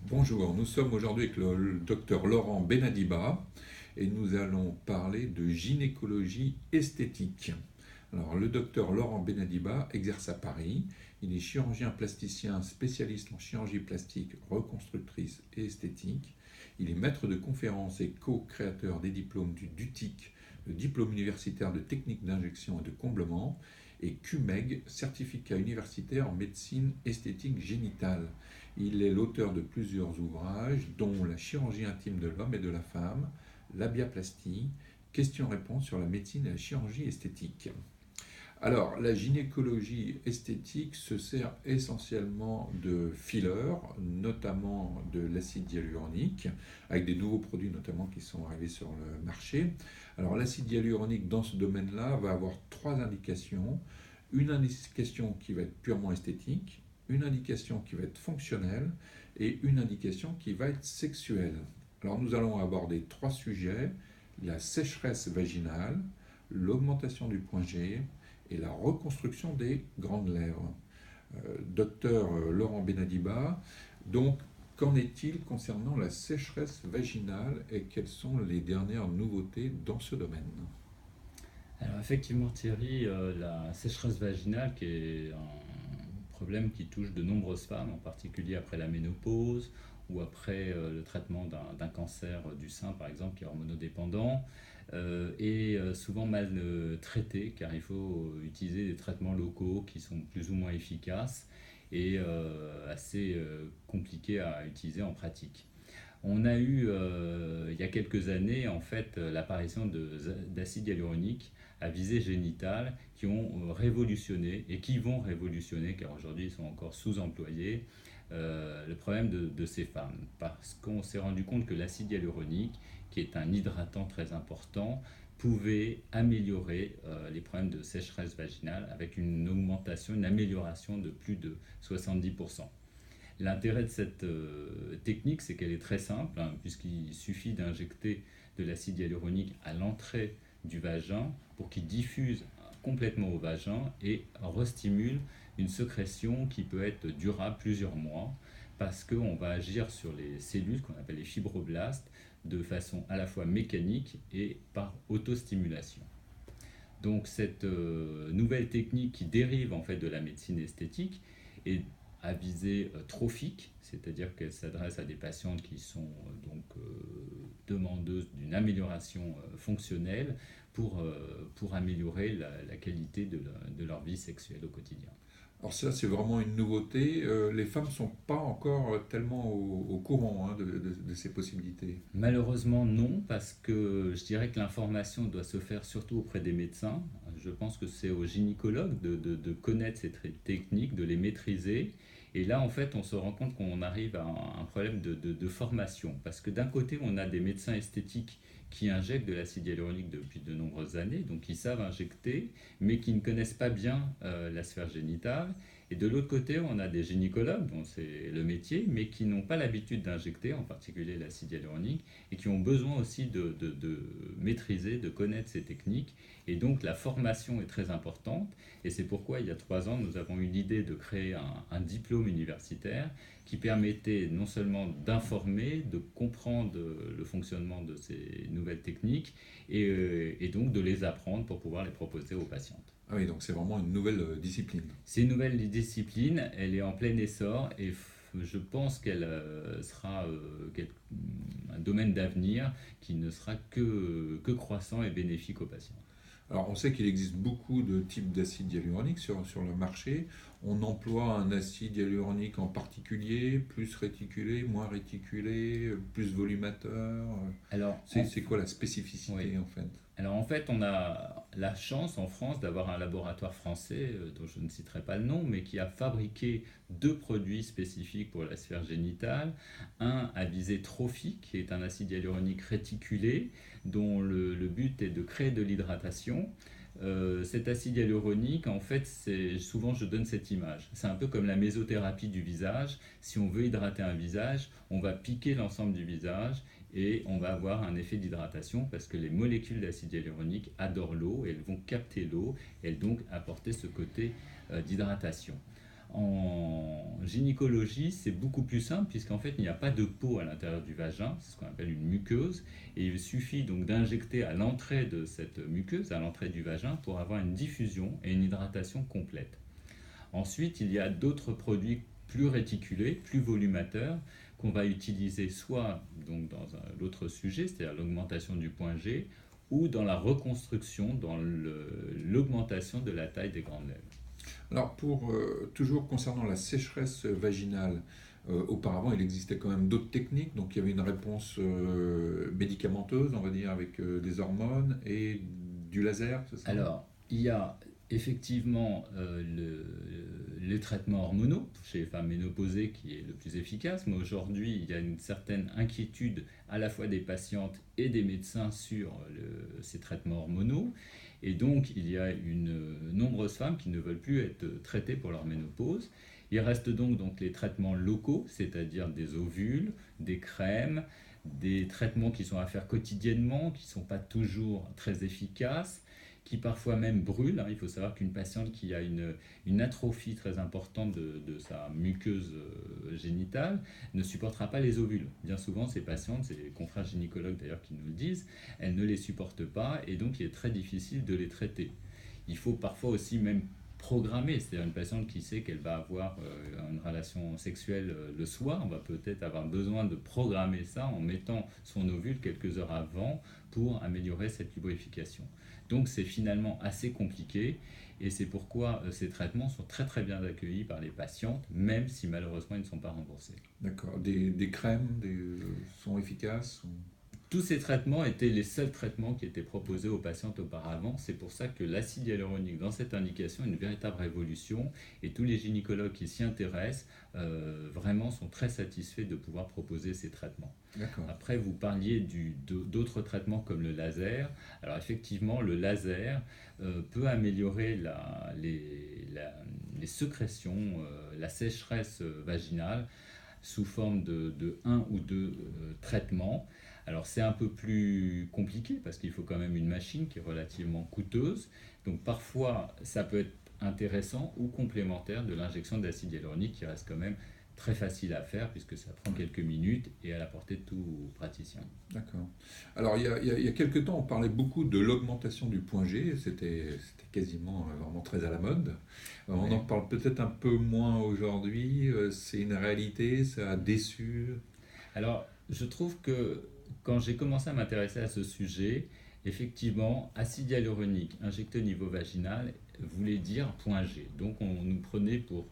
Bonjour, nous sommes aujourd'hui avec le docteur Laurent Benadiba et nous allons parler de gynécologie esthétique. Alors, le docteur Laurent Benadiba exerce à Paris. Il est chirurgien plasticien spécialiste en chirurgie plastique, reconstructrice et esthétique. Il est maître de conférences et co-créateur des diplômes du DUTIC, le diplôme universitaire de technique d'injection et de comblement, et QMEG, certificat universitaire en médecine esthétique génitale. Il est l'auteur de plusieurs ouvrages, dont La chirurgie intime de l'homme et de la femme, La biaplastie, questions-réponses sur la médecine et la chirurgie esthétique. Alors, la gynécologie esthétique se sert essentiellement de fillers, notamment de l'acide hyaluronique, avec des nouveaux produits notamment qui sont arrivés sur le marché. Alors, l'acide hyaluronique dans ce domaine-là va avoir trois indications. Une indication qui va être purement esthétique, une indication qui va être fonctionnelle et une indication qui va être sexuelle. Alors, nous allons aborder trois sujets: la sécheresse vaginale, l'augmentation du point G et la reconstruction des grandes lèvres. Docteur Laurent Benadiba, donc qu'en est-il concernant la sécheresse vaginale et quelles sont les dernières nouveautés dans ce domaine? Alors effectivement Thierry, la sécheresse vaginale qui est un problème qui touche de nombreuses femmes, en particulier après la ménopause ou après le traitement d'un cancer du sein par exemple qui est hormonodépendant, est souvent mal traité car il faut utiliser des traitements locaux qui sont plus ou moins efficaces et assez compliqués à utiliser en pratique. On a eu il y a quelques années en fait l'apparition d'acides hyaluroniques à visée génitale qui ont révolutionné et qui vont révolutionner, car aujourd'hui ils sont encore sous-employés, le problème de ces femmes. Parce qu'on s'est rendu compte que l'acide hyaluronique, qui est un hydratant très important, pouvait améliorer les problèmes de sécheresse vaginale avec une augmentation, une amélioration de plus de 70%. L'intérêt de cette technique, c'est qu'elle est très simple, hein, puisqu'il suffit d'injecter de l'acide hyaluronique à l'entrée du vagin pour qu'il diffuse complètement au vagin et restimule une sécrétion qui peut être durable plusieurs mois, parce qu'on va agir sur les cellules qu'on appelle les fibroblastes de façon à la fois mécanique et par autostimulation. Donc cette nouvelle technique qui dérive en fait de la médecine esthétique est à visée trophique, c'est-à-dire qu'elle s'adresse à des patientes qui sont demandeuses d'une amélioration fonctionnelle pour améliorer la qualité de leur vie sexuelle au quotidien. Alors ça, c'est vraiment une nouveauté. Les femmes ne sont pas encore tellement au courant de ces possibilités. Malheureusement non, parce que je dirais que l'information doit se faire surtout auprès des médecins. Je pense que c'est aux gynécologues de connaître ces techniques, de les maîtriser. Et là, en fait, on se rend compte qu'on arrive à un problème de formation. Parce que d'un côté, on a des médecins esthétiques qui injectent de l'acide hyaluronique depuis de nombreuses années, donc qui savent injecter, mais qui ne connaissent pas bien la sphère génitale. Et de l'autre côté, on a des gynécologues, dont c'est le métier, mais qui n'ont pas l'habitude d'injecter, en particulier l'acide hyaluronique, et qui ont besoin aussi de maîtriser, de connaître ces techniques. Et donc la formation est très importante, et c'est pourquoi il y a 3 ans, nous avons eu l'idée de créer un diplôme universitaire qui permettait non seulement d'informer, de comprendre le fonctionnement de ces nouvelles techniques, et donc de les apprendre pour pouvoir les proposer aux patientes. Ah oui, donc c'est vraiment une nouvelle discipline. C'est une nouvelle discipline, elle est en plein essor et je pense qu'elle sera un domaine d'avenir qui ne sera que croissant et bénéfique aux patients. Alors, on sait qu'il existe beaucoup de types d'acide hyaluronique sur le marché. On emploie un acide hyaluronique en particulier, plus réticulé, moins réticulé, plus volumateur. Alors, C'est quoi la oui. spécificité en fait? Alors en fait, on a la chance en France d'avoir un laboratoire français, dont je ne citerai pas le nom, mais qui a fabriqué deux produits spécifiques pour la sphère génitale. Un à visée trophique, qui est un acide hyaluronique réticulé, dont le but est de créer de l'hydratation. Cet acide hyaluronique, en fait, souvent je donne cette image. C'est un peu comme la mésothérapie du visage. Si on veut hydrater un visage, on va piquer l'ensemble du visage et on va avoir un effet d'hydratation parce que les molécules d'acide hyaluronique adorent l'eau et elles vont capter l'eau et elles donc apporter ce côté d'hydratation. En gynécologie, c'est beaucoup plus simple puisqu'en fait, il n'y a pas de peau à l'intérieur du vagin, c'est ce qu'on appelle une muqueuse, et il suffit donc d'injecter à l'entrée de cette muqueuse, à l'entrée du vagin, pour avoir une diffusion et une hydratation complète. Ensuite, il y a d'autres produits plus réticulés, plus volumateurs, qu'on va utiliser soit donc dans l'autre sujet, c'est-à-dire l'augmentation du point G, ou dans la reconstruction, dans l'augmentation de la taille des grandes lèvres. Alors, toujours concernant la sécheresse vaginale, auparavant, il existait quand même d'autres techniques. Donc, il y avait une réponse médicamenteuse, on va dire, avec des hormones et du laser, c'est ça? Alors, il y a effectivement les traitements hormonaux chez les femmes ménopausées qui est le plus efficace, mais aujourd'hui, il y a une certaine inquiétude à la fois des patientes et des médecins sur ces traitements hormonaux. Et donc, il y a nombreuses femmes qui ne veulent plus être traitées pour leur ménopause. Il reste donc les traitements locaux, c'est-à-dire des ovules, des crèmes, des traitements qui sont à faire quotidiennement, qui ne sont pas toujours très efficaces, qui parfois même brûlent. Il faut savoir qu'une patiente qui a une atrophie très importante de sa muqueuse génitale ne supportera pas les ovules. Bien souvent, ces patientes, c'est les confrères gynécologues d'ailleurs qui nous le disent, elles ne les supportent pas et donc il est très difficile de les traiter. Il faut parfois aussi même programmer, c'est-à-dire une patiente qui sait qu'elle va avoir une relation sexuelle le soir, on va peut-être avoir besoin de programmer ça en mettant son ovule quelques heures avant pour améliorer cette lubrification. Donc c'est finalement assez compliqué et c'est pourquoi ces traitements sont très très bien accueillis par les patientes, même si malheureusement ils ne sont pas remboursés. D'accord. Des crèmes sont efficaces Tous ces traitements étaient les seuls traitements qui étaient proposés aux patientes auparavant. C'est pour ça que l'acide hyaluronique dans cette indication est une véritable révolution et tous les gynécologues qui s'y intéressent vraiment sont très satisfaits de pouvoir proposer ces traitements. D'accord. Après, vous parliez d'autres traitements comme le laser. Alors effectivement, le laser peut améliorer les sécrétions, la sécheresse vaginale sous forme de un ou deux traitements. Alors c'est un peu plus compliqué parce qu'il faut quand même une machine qui est relativement coûteuse. Donc parfois ça peut être intéressant ou complémentaire de l'injection d'acide hyaluronique qui reste quand même très facile à faire puisque ça prend quelques minutes et à la portée de tout praticien. D'accord. Alors, il y a quelques temps, on parlait beaucoup de l'augmentation du point G. C'était quasiment vraiment très à la mode. On en Ouais. parle peut-être un peu moins aujourd'hui. C'est une réalité, ça a déçu. Alors, je trouve que quand j'ai commencé à m'intéresser à ce sujet, effectivement, acide hyaluronique injecté au niveau vaginal voulait dire point G. Donc, on nous prenait pour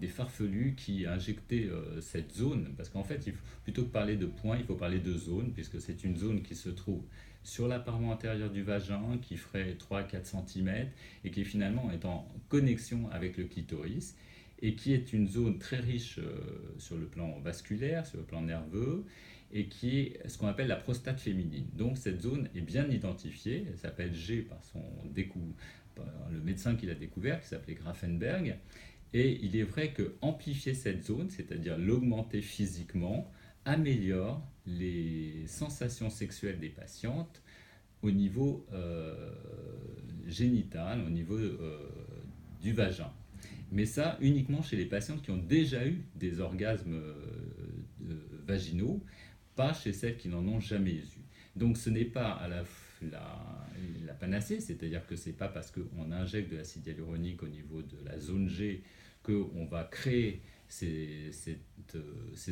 des farfelus qui injectaient cette zone, parce qu'en fait, plutôt que parler de point, il faut parler de zone, puisque c'est une zone qui se trouve sur la paroi antérieure du vagin, qui ferait 3-4 cm, et qui finalement est en connexion avec le clitoris et qui est une zone très riche sur le plan vasculaire, sur le plan nerveux, et qui est ce qu'on appelle la prostate féminine. Donc cette zone est bien identifiée, elle s'appelle G par le médecin qui l'a découvert, qui s'appelait Grafenberg, et il est vrai que amplifier cette zone, c'est-à-dire l'augmenter physiquement, améliore les sensations sexuelles des patientes au niveau génital, au niveau du vagin. Mais ça uniquement chez les patientes qui ont déjà eu des orgasmes vaginaux, pas chez celles qui n'en ont jamais eu. Donc ce n'est pas à la panacée, c'est-à-dire que ce n'est pas parce qu'on injecte de l'acide hyaluronique au niveau de la zone G qu'on va créer ces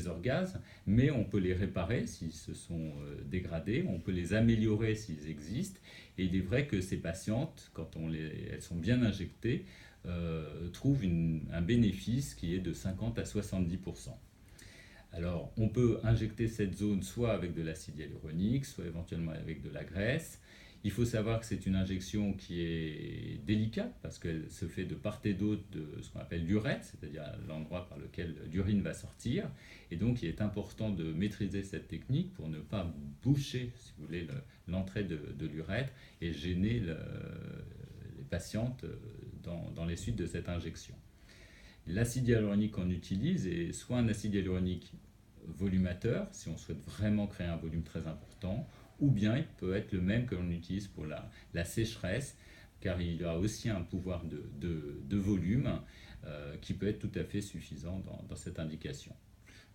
orgasmes, mais on peut les réparer s'ils se sont dégradés, on peut les améliorer s'ils existent, et il est vrai que ces patientes, quand elles sont bien injectées, trouvent un bénéfice qui est de 50 à 70%. Alors, on peut injecter cette zone soit avec de l'acide hyaluronique, soit éventuellement avec de la graisse. Il faut savoir que c'est une injection qui est délicate parce qu'elle se fait de part et d'autre de ce qu'on appelle l'urètre, c'est-à-dire l'endroit par lequel l'urine va sortir. Et donc, il est important de maîtriser cette technique pour ne pas boucher, si vous voulez, l'entrée de l'urètre et gêner les patientes dans les suites de cette injection. L'acide hyaluronique qu'on utilise est soit un acide hyaluronique volumateur, si on souhaite vraiment créer un volume très important, ou bien il peut être le même que l'on utilise pour la sécheresse, car il a aussi un pouvoir de volume qui peut être tout à fait suffisant dans cette indication.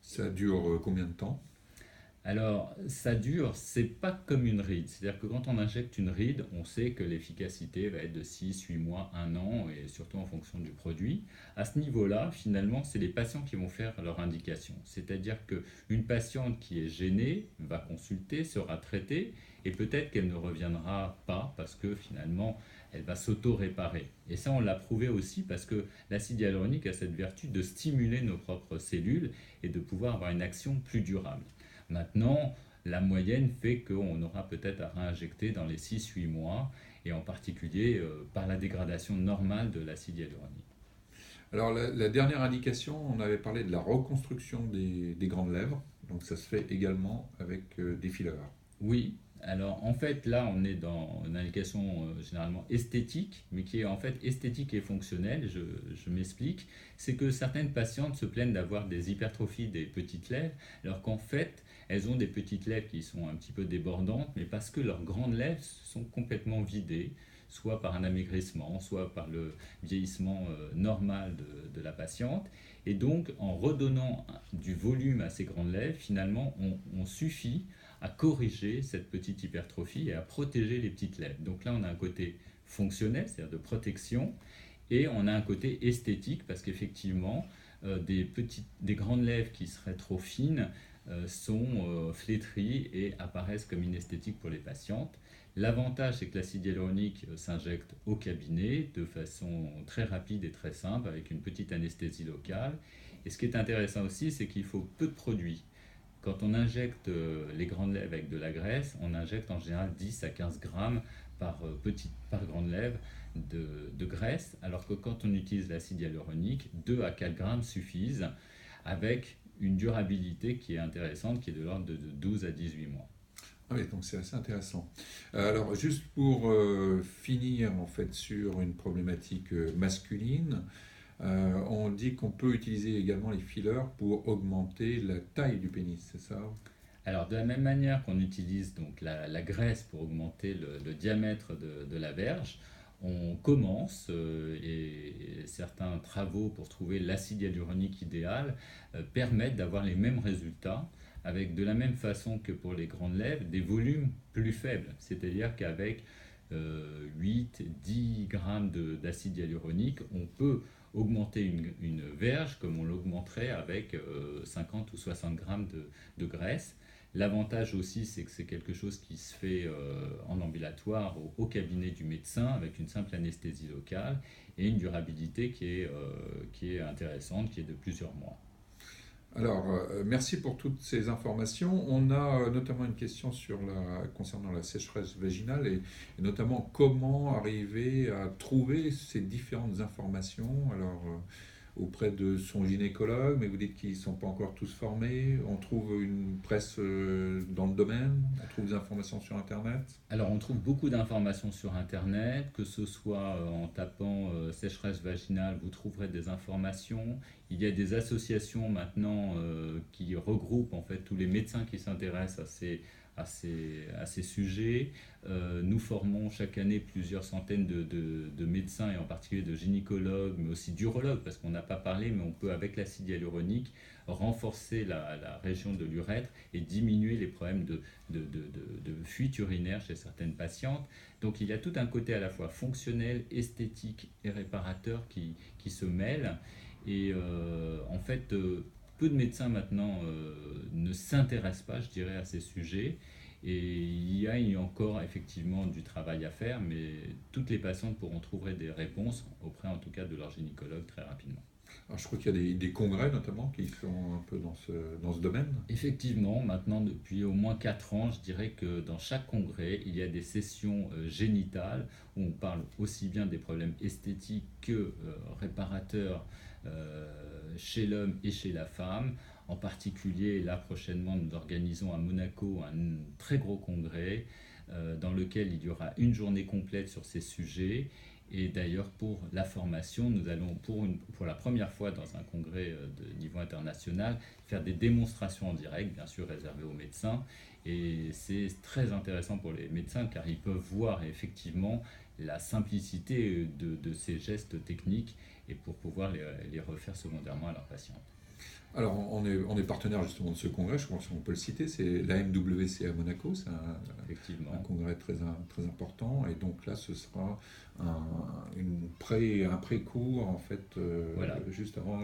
Ça dure combien de temps? Alors, ça dure, c'est pas comme une ride. C'est-à-dire que quand on injecte une ride, on sait que l'efficacité va être de 6, 8 mois, 1 an, et surtout en fonction du produit. À ce niveau-là, finalement, c'est les patients qui vont faire leur indication. C'est-à-dire qu'une patiente qui est gênée va consulter, sera traitée, et peut-être qu'elle ne reviendra pas parce que finalement, elle va s'auto-réparer. Et ça, on l'a prouvé aussi parce que l'acide hyaluronique a cette vertu de stimuler nos propres cellules et de pouvoir avoir une action plus durable. Maintenant, la moyenne fait qu'on aura peut-être à réinjecter dans les 6-8 mois, et en particulier par la dégradation normale de l'acide hyaluronique. Alors la dernière indication, on avait parlé de la reconstruction des grandes lèvres, donc ça se fait également avec des fillers. Oui, alors en fait là on est dans une indication généralement esthétique, mais qui est en fait esthétique et fonctionnelle, je m'explique. C'est que certaines patientes se plaignent d'avoir des hypertrophies des petites lèvres, alors qu'en fait elles ont des petites lèvres qui sont un petit peu débordantes, mais parce que leurs grandes lèvres sont complètement vidées, soit par un amaigrissement, soit par le vieillissement normal de la patiente. Et donc en redonnant du volume à ces grandes lèvres, finalement on suffit à corriger cette petite hypertrophie et à protéger les petites lèvres. Donc là, on a un côté fonctionnel, c'est-à-dire de protection, et on a un côté esthétique, parce qu'effectivement, des grandes lèvres qui seraient trop fines sont flétries et apparaissent comme inesthétiques pour les patientes. L'avantage, c'est que l'acide hyaluronique s'injecte au cabinet de façon très rapide et très simple, avec une petite anesthésie locale. Et ce qui est intéressant aussi, c'est qu'il faut peu de produits. Quand on injecte les grandes lèvres avec de la graisse, on injecte en général 10 à 15 grammes par grande lèvre de graisse, alors que quand on utilise l'acide hyaluronique, 2 à 4 grammes suffisent, avec une durabilité qui est intéressante, qui est de l'ordre de 12 à 18 mois. Ah oui, donc c'est assez intéressant. Alors juste pour finir en fait sur une problématique masculine, on dit qu'on peut utiliser également les fillers pour augmenter la taille du pénis, c'est ça? Alors, de la même manière qu'on utilise donc la graisse pour augmenter le diamètre de la verge, on commence, et certains travaux pour trouver l'acide hyaluronique idéal permettent d'avoir les mêmes résultats avec de la même façon que pour les grandes lèvres, des volumes plus faibles. C'est-à-dire qu'avec 8-10 grammes d'acide hyaluronique, on peut augmenter une verge comme on l'augmenterait avec 50 ou 60 grammes de graisse. L'avantage aussi, c'est que c'est quelque chose qui se fait en ambulatoire au cabinet du médecin avec une simple anesthésie locale et une durabilité qui est intéressante, qui est de plusieurs mois. Alors, merci pour toutes ces informations. On a notamment une question concernant la sécheresse vaginale et notamment comment arriver à trouver ces différentes informations. Alors, auprès de son gynécologue, mais vous dites qu'ils ne sont pas encore tous formés. On trouve une presse dans le domaine, on trouve des informations sur Internet. Alors, on trouve beaucoup d'informations sur Internet, que ce soit en tapant sécheresse vaginale, vous trouverez des informations. Il y a des associations maintenant qui regroupent en fait tous les médecins qui s'intéressent à ces sujets. Nous formons chaque année plusieurs centaines de médecins et en particulier de gynécologues, mais aussi d'urologues, parce qu'on n'a pas parlé, mais on peut avec l'acide hyaluronique renforcer la région de l'urètre et diminuer les problèmes de fuite urinaire chez certaines patientes. Donc il y a tout un côté à la fois fonctionnel, esthétique et réparateur qui se mêlent. Et en fait, peu de médecins maintenant ne s'intéressent pas, je dirais, à ces sujets. Et il y a encore effectivement du travail à faire, mais toutes les patientes pourront trouver des réponses auprès en tout cas de leur gynécologue très rapidement. Alors, je crois qu'il y a des congrès notamment qui sont un peu dans ce domaine. Effectivement, maintenant depuis au moins 4 ans, je dirais que dans chaque congrès, il y a des sessions génitales où on parle aussi bien des problèmes esthétiques que réparateurs chez l'homme et chez la femme. En particulier, là prochainement, nous organisons à Monaco un très gros congrès dans lequel il y aura une journée complète sur ces sujets. Et d'ailleurs, pour la formation, nous allons pour la première fois dans un congrès de niveau international faire des démonstrations en direct, bien sûr réservées aux médecins. Et c'est très intéressant pour les médecins car ils peuvent voir effectivement la simplicité de ces gestes techniques et pour pouvoir les refaire secondairement à leurs patients. Alors, on est partenaire justement de ce congrès, je pense qu'on peut le citer, c'est la MWC à Monaco, c'est un congrès très important, et donc là, ce sera un pré-cours, en fait, Voilà. juste avant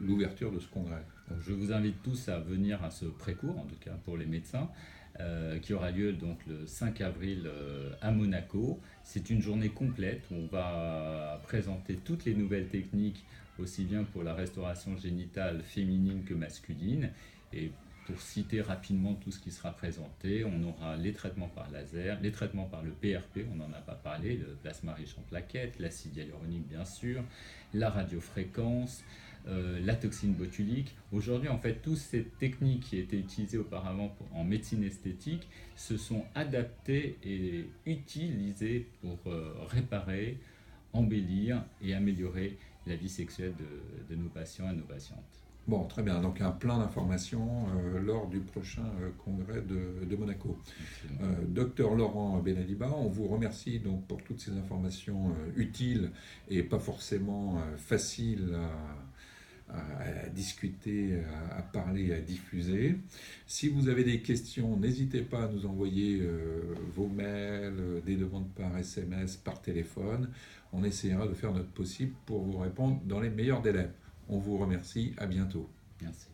l'ouverture de ce congrès. Donc, je vous invite tous à venir à ce pré-cours, en tout cas pour les médecins, qui aura lieu donc le 5 avril à Monaco. C'est une journée complète où on va présenter toutes les nouvelles techniques, aussi bien pour la restauration génitale féminine que masculine. Et pour citer rapidement tout ce qui sera présenté, on aura les traitements par laser, les traitements par le PRP, on n'en a pas parlé, le plasma riche en plaquettes, l'acide hyaluronique bien sûr, la radiofréquence, la toxine botulique. Aujourd'hui, en fait, toutes ces techniques qui étaient utilisées auparavant en médecine esthétique se sont adaptées et utilisées pour réparer, embellir et améliorer la vie sexuelle de nos patients et nos patientes. Bon, très bien. Donc, un plein d'informations lors du prochain congrès de Monaco. Docteur Laurent Benadiba, on vous remercie donc pour toutes ces informations utiles et pas forcément faciles à discuter, à parler, à diffuser. Si vous avez des questions, n'hésitez pas à nous envoyer vos mails, des demandes par SMS, par téléphone. On essaiera de faire notre possible pour vous répondre dans les meilleurs délais. On vous remercie, à bientôt. Merci.